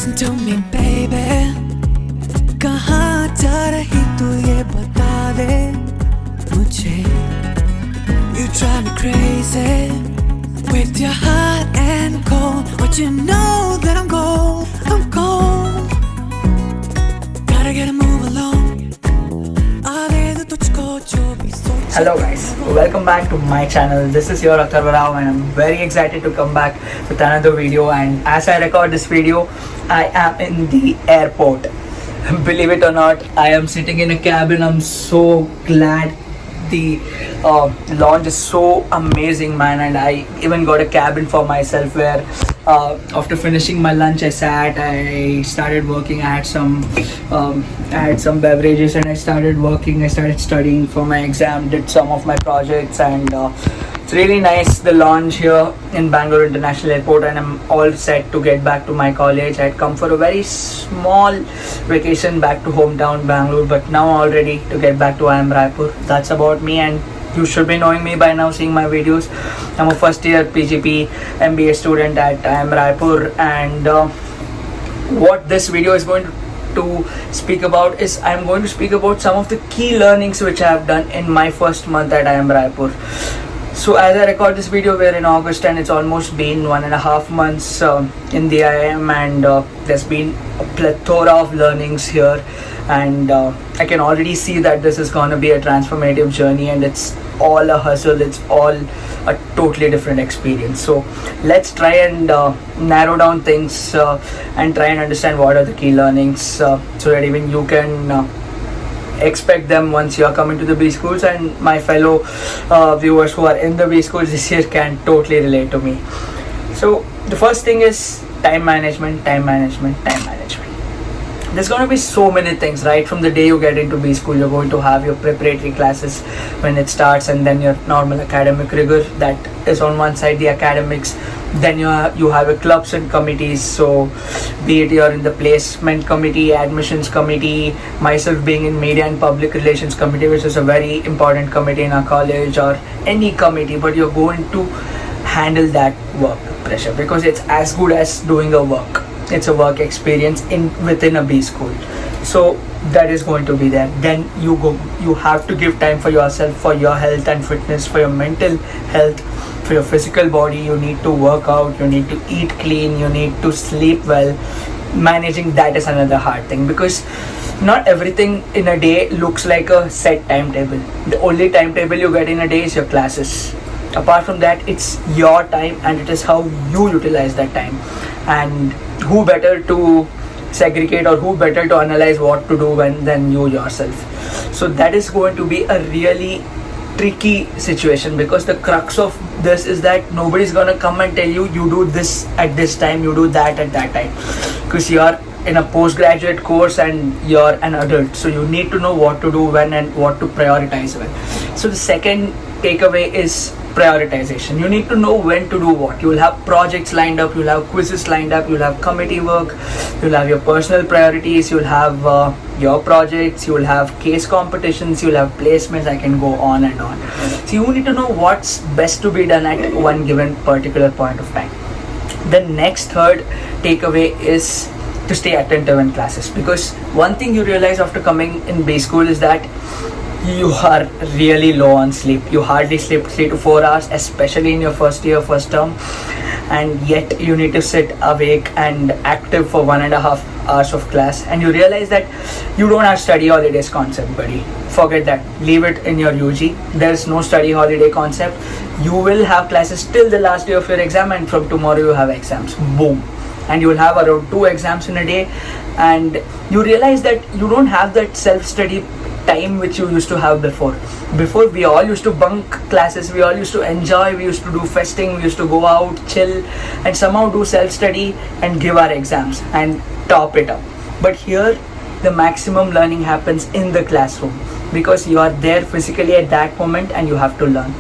Listen to me baby, कहाँ जा रही तू ये बता दे मुझे. You drive me crazy with your hot and cold, but you know that I'm cold, I'm cold. Gotta get a move along. Hello guys, welcome back to my channel. This is your Atharva Rao and I'm very excited to come back with another video. And as I record this video, I am in the airport. Believe it or not, I am sitting in a cabin. I'm so glad. The lounge is so amazing, man, and I even got a cabin for myself where after finishing my lunch I started working. I had some beverages and I started working. I started studying for my exam, did some of my projects, and it's really nice, the lounge here in Bangalore International Airport, and I'm all set to get back to my college. I had come for a very small vacation back to hometown Bangalore, but now all ready to get back to IIM Raipur. That's about me, and you should be knowing me by now, seeing my videos. I'm a first year PGP MBA student at IIM Raipur, and what this video is going to speak about is I'm going to speak about some of the key learnings which I have done in my first month at IIM Raipur. So as I record this video, we're in August and it's almost been 1.5 months in the IIM, and there's been a plethora of learnings here, and I can already see that this is going to be a transformative journey, and it's all a hustle, it's all a totally different experience. So let's try and narrow down things and try and understand what are the key learnings so that even you can expect them once you are coming to the B schools, and my fellow viewers who are in the B schools this year can totally relate to me. So the first thing is time management. There's going to be so many things, right? From the day you get into B school, you're going to have your preparatory classes when it starts, and then your normal academic rigor, that is on one side, the academics. Then you have your clubs and committees, so be it you're in the placement committee, admissions committee, myself being in media and public relations committee, which is a very important committee in our college, or any committee, but you're going to handle that work pressure because it's as good as doing a work. It's a work experience within a B school, so that is going to be there. Then you have to give time for yourself, for your health and fitness, for your mental health, for your physical body. You need to work out, you need to eat clean, you need to sleep well. Managing that is another hard thing, because not everything in a day looks like a set timetable. The only timetable you get in a day is your classes. Apart from that, it's your time, and it is how you utilize that time, and who better to segregate or who better to analyze what to do than you yourself. So that is going to be a really tricky situation, because the crux of this is that nobody's gonna come and tell you do this at this time, you do that at that time, because you're in a postgraduate course and you're an adult, so you need to know what to do when and what to prioritize when. So the second takeaway is prioritization. You need to know when to do what. You will have projects lined up, you'll have quizzes lined up, you'll have committee work, you'll have your personal priorities, you'll have your projects, you'll have case competitions, you'll have placements. I can go on and on. So you need to know what's best to be done at one given particular point of time. The next third takeaway is to stay attentive in classes, because one thing you realize after coming in B school is that you are really low on sleep. You hardly sleep 3 to 4 hours, especially in your first year, first term, and yet you need to sit awake and active for 1.5 hours of class, and you realize that you don't have study holidays concept, buddy. Forget that, leave it in your UG. There's no study holiday concept. You will have classes till the last day of your exam, and from tomorrow you have exams, boom, and you will have around 2 exams in a day, and you realize that you don't have that self-study time which you used to have before. We all used to bunk classes, we all used to enjoy, we used to do festing, we used to go out, chill, and somehow do self-study and give our exams and top it up. But here the maximum learning happens in the classroom, because you are there physically at that moment and you have to learn.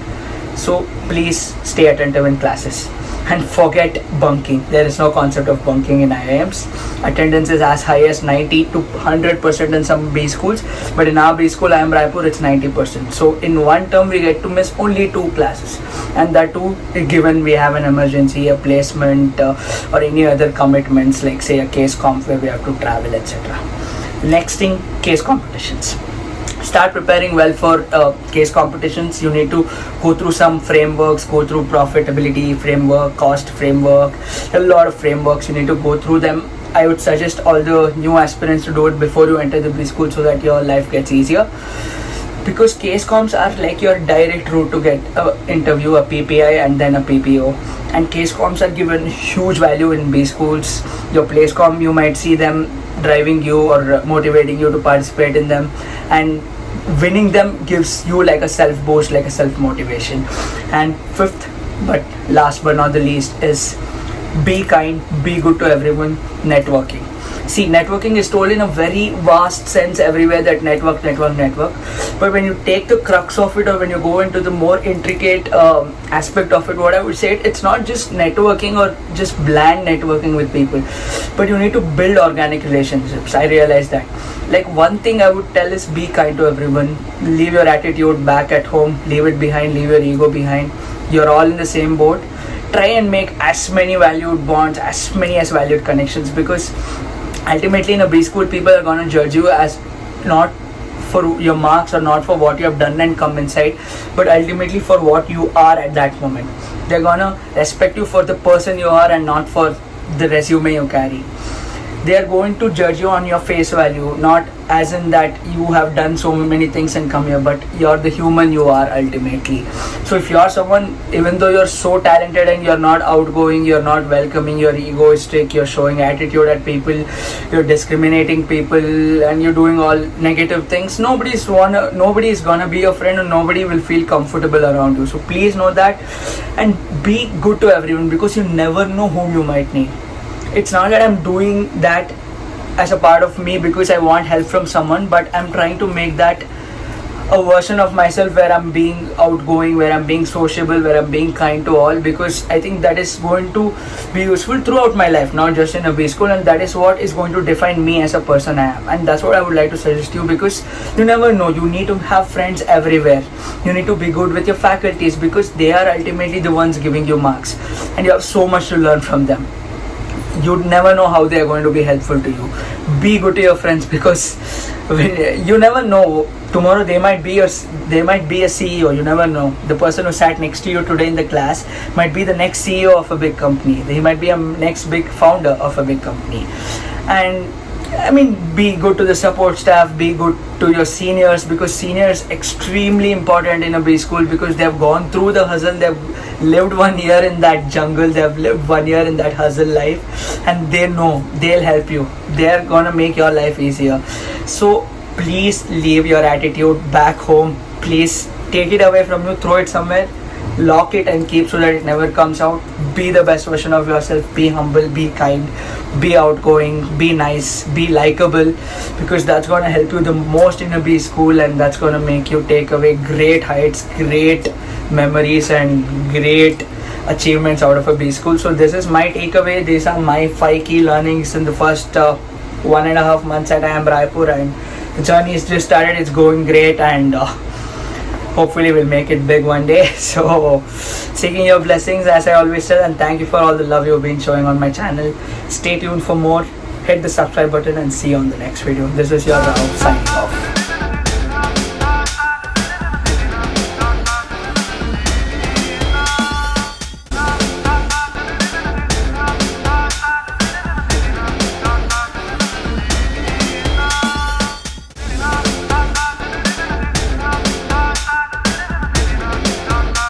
So please stay attentive in classes and forget bunking. There is no concept of bunking in IIMs. Attendance is as high as 90 to 100% in some B schools, but in our B school, IIM Raipur, it's 90%. So in one term, we get to miss only 2 classes, and that too given we have an emergency, a placement, or any other commitments like say a case comp where we have to travel, etc. Next thing, case competitions. Start preparing well for case competitions. You need to go through some frameworks, go through profitability framework, cost framework, a lot of frameworks. You need to go through them. I would suggest all the new aspirants to do it before you enter the B school so that your life gets easier, because case comps are like your direct route to get an interview, a PPI and then a PPO, and case comps are given huge value in B schools. Your place comp, you might see them driving you or motivating you to participate in them, and winning them gives you like a self boost, like a self motivation. And fifth but last but not the least is be kind, be good to everyone. Networking. See, networking is told in a very vast sense everywhere, that network. But when you take the crux of it, or when you go into the more intricate aspect of it, what I would say, it's not just networking or just bland networking with people, but you need to build organic relationships. I realize that. Like, one thing I would tell is be kind to everyone. Leave your attitude back at home. Leave it behind. Leave your ego behind. You're all in the same boat. Try and make as many valued bonds, as many as valued connections, because ultimately in a B school, people are going to judge you as not for your marks or not for what you have done and come inside, but ultimately for what you are at that moment. They're going to respect you for the person you are and not for the resume you carry. They are going to judge you on your face value, not as in that you have done so many things and come here, but you're the human you are ultimately. So if you're someone, even though you're so talented and you're not outgoing, you're not welcoming, you're egoistic, you're showing attitude at people, you're discriminating people, and you're doing all negative things, nobody is gonna be your friend, and nobody will feel comfortable around you. So please know that, and be good to everyone, because you never know whom you might need. It's not that I'm doing that as a part of me because I want help from someone, but I'm trying to make that a version of myself where I'm being outgoing, where I'm being sociable, where I'm being kind to all, because I think that is going to be useful throughout my life, not just in a B school, and that is what is going to define me as a person I am. And that's what I would like to suggest you, because you never know, you need to have friends everywhere. You need to be good with your faculties, because they are ultimately the ones giving you marks, and you have so much to learn from them. You never know how they are going to be helpful to you. Be good to your friends, because you never know, tomorrow they might be a CEO. You never know. The person who sat next to you today in the class might be the next CEO of a big company. He might be a next big founder of a big company. And I mean, be good to the support staff, be good to your seniors, because seniors extremely important in a B school, because they have gone through the hustle, they've lived 1 year in that jungle, they've lived 1 year in that hustle life, and they know, they'll help you, they're gonna make your life easier. So please leave your attitude back home, please take it away from you, throw it somewhere, lock it and keep so that it never comes out. Be the best version of yourself, be humble, be kind, be outgoing, be nice, be likable, because that's going to help you the most in a B school, and that's going to make you take away great heights, great memories, and great achievements out of a B school. So this is my takeaway. These are my 5 key learnings in the first 1.5 months at IIM Raipur, and the journey is just started. It's going great, and hopefully we'll make it big one day. So seeking your blessings, as I always said, and thank you for all the love you've been showing on my channel. Stay tuned for more, hit the subscribe button, and see you on the next video. This is your Rao signing off.